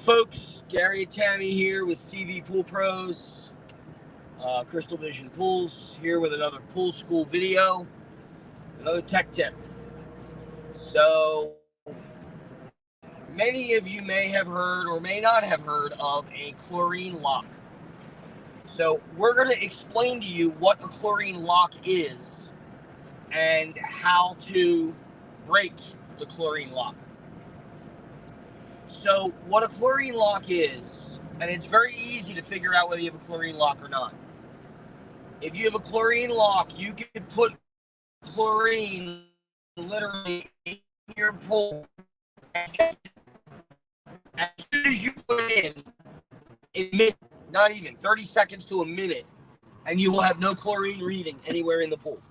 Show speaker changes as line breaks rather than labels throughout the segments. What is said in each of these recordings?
folks, Gary and Tammy here with Cvpoolpros, Crystal Vision Pools, here with another pool school video, another tech tip. So, many of you may have heard or may not have heard of a chlorine lock. So, we're going to explain to you what a chlorine lock is and how to break the chlorine lock. So what a chlorine lock is, and it's very easy to figure out whether you have a chlorine lock or not. If you have a chlorine lock, you can put chlorine literally in your pool. As soon as you put it in a minute, not even 30 seconds to a minute, and you will have no chlorine reading anywhere in the pool.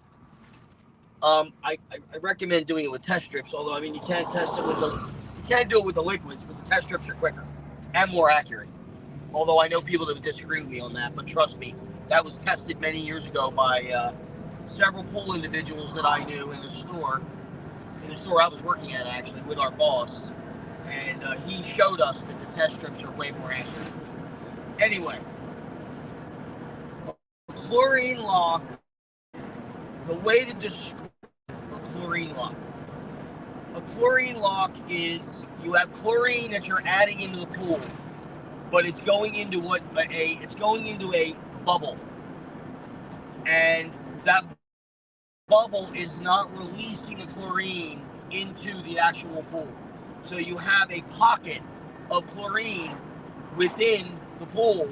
I recommend doing it with test strips, although I mean you can't test it with you can't do it with the liquids, but the test strips are quicker and more accurate. Although I know people that would disagree with me on that, but trust me, that was tested many years ago by several pool individuals that I knew in the store I was working at actually with our boss, and he showed us that the test strips are way more accurate. Anyway, a chlorine lock, the way to describe a chlorine lock. A chlorine lock is you have chlorine that you're adding into the pool, but it's going into a bubble, and that bubble is not releasing the chlorine into the actual pool. So you have a pocket of chlorine within the pool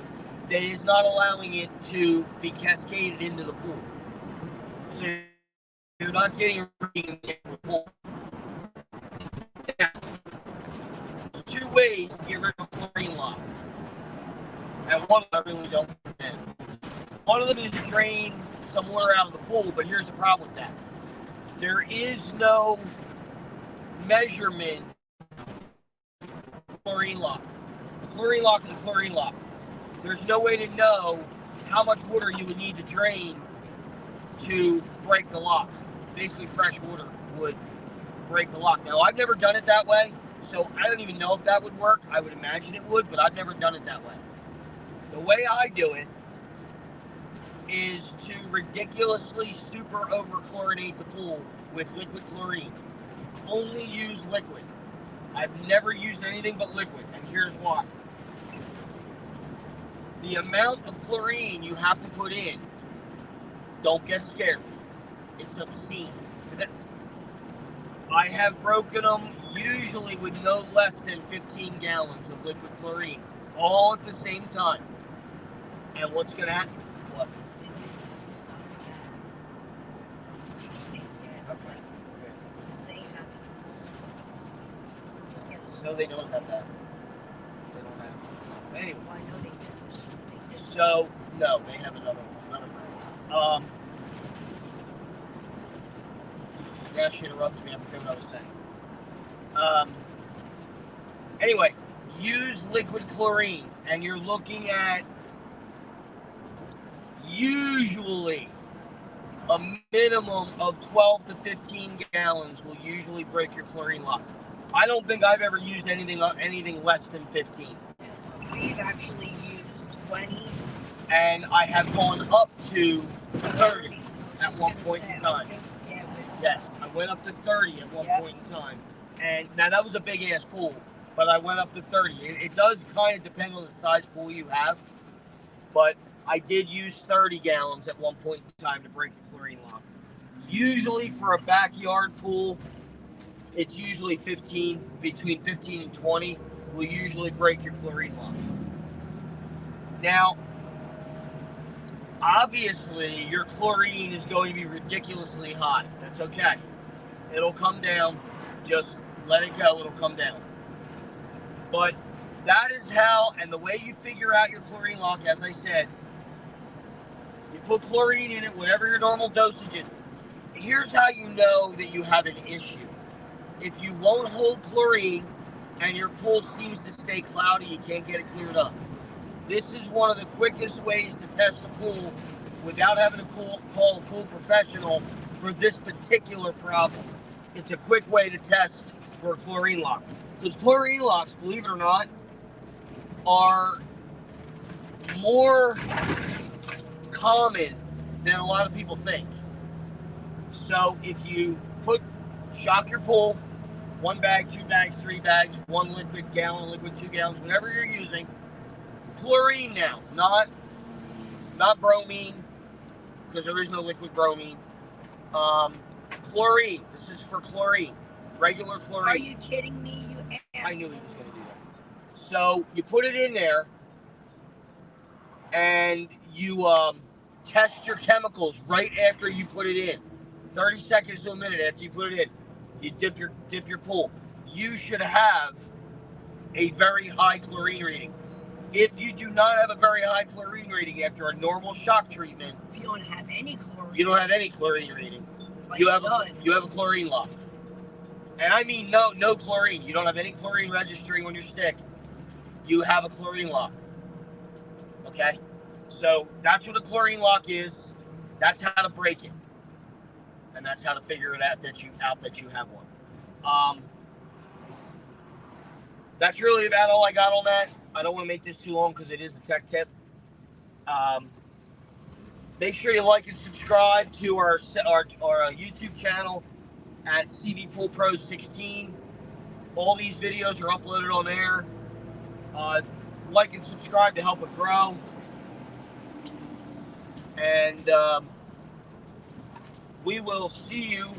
that is not allowing it to be cascaded into the pool. So you're not getting a reading in the pool. Now, there's two ways to get rid of a chlorine lock, and one of them I really don't recommend. One of them is to drain some water out of the pool, but here's the problem with that. There is no measurement of chlorine lock. A chlorine lock is a chlorine lock. There's no way to know how much water you would need to drain to break the lock. Basically, fresh water would break the lock. Now, I've never done it that way, so I don't even know if that would work. I would imagine it would, but I've never done it that way. The way I do it is to ridiculously super over-chlorinate the pool with liquid chlorine. Only use liquid. I've never used anything but liquid, and here's why. The amount of chlorine you have to put in, don't get scared. It's obscene. I have broken them usually with no less than 15 gallons of liquid chlorine, all at the same time. And what's going to happen? What? No, they don't have that. They don't have that. Anyway. So, no, they have another brand. Yeah, she interrupted me. I forgot what I was saying. Anyway, use liquid chlorine, and you're looking at usually a minimum of 12 to 15 gallons will usually break your chlorine lock. I don't think I've ever used anything less than 15.
We've actually used 20.
And I have gone up to 30 at one point in time. Yes, I went up to 30 at one point in time. And now that was a big ass pool, but I went up to 30. It does kind of depend on the size pool you have, but I did use 30 gallons at one point in time to break the chlorine lock. Usually for a backyard pool, it's usually between 15 and 20 will usually break your chlorine lock. Now, obviously, your chlorine is going to be ridiculously high. That's okay. It'll come down. Just let it go. It'll come down. But that is how, and the way you figure out your chlorine lock, as I said, you put chlorine in it, whatever your normal dosage is. Here's how you know that you have an issue. If you won't hold chlorine and your pool seems to stay cloudy, you can't get it cleared up. This is one of the quickest ways to test a pool without having to call a pool professional for this particular problem. It's a quick way to test for a chlorine lock. Because chlorine locks, believe it or not, are more common than a lot of people think. So if you shock your pool, 1 bag, 2 bags, 3 bags, 1 liquid, gallon, liquid, 2 gallons, whatever you're using, chlorine now, not bromine, because there is no liquid bromine. Chlorine. This is for chlorine. Regular chlorine.
Are you kidding me? You
I knew he was going to do that. So you put it in there, and you test your chemicals right after you put it in. 30 seconds to a minute after you put it in. You dip your pool. You should have a very high chlorine reading. If you do not have a very high chlorine reading after a normal shock treatment,
if you don't have any chlorine,
you don't have any chlorine reading.
Like
You have a chlorine lock. And I mean no chlorine. You don't have any chlorine registering on your stick. You have a chlorine lock. Okay? So that's what a chlorine lock is. That's how to break it. And that's how to figure it out that you have one. That's really about all I got on that. I don't want to make this too long because it is a tech tip. Make sure you like and subscribe to our YouTube channel at Cvpoolpros 16. All these videos are uploaded on there. Like and subscribe to help it grow. And we will see you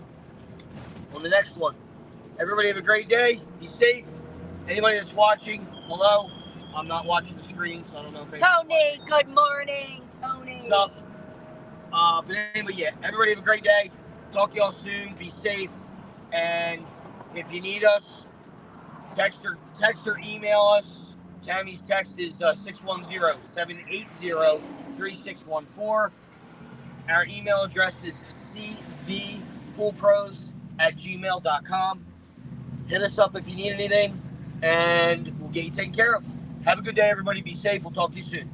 on the next one. Everybody have a great day. Be safe. Anybody that's watching, hello. I'm not watching the screen, so I don't know if
Tony, good morning, Tony.
What's up? But anyway, yeah, everybody have a great day. Talk to y'all soon. Be safe. And if you need us, text or email us. Tammy's text is 610-780-3614. Our email address is cvpoolpros@gmail.com. Hit us up if you need anything, and we'll get you taken care of. Have a good day, everybody. Be safe. We'll talk to you soon.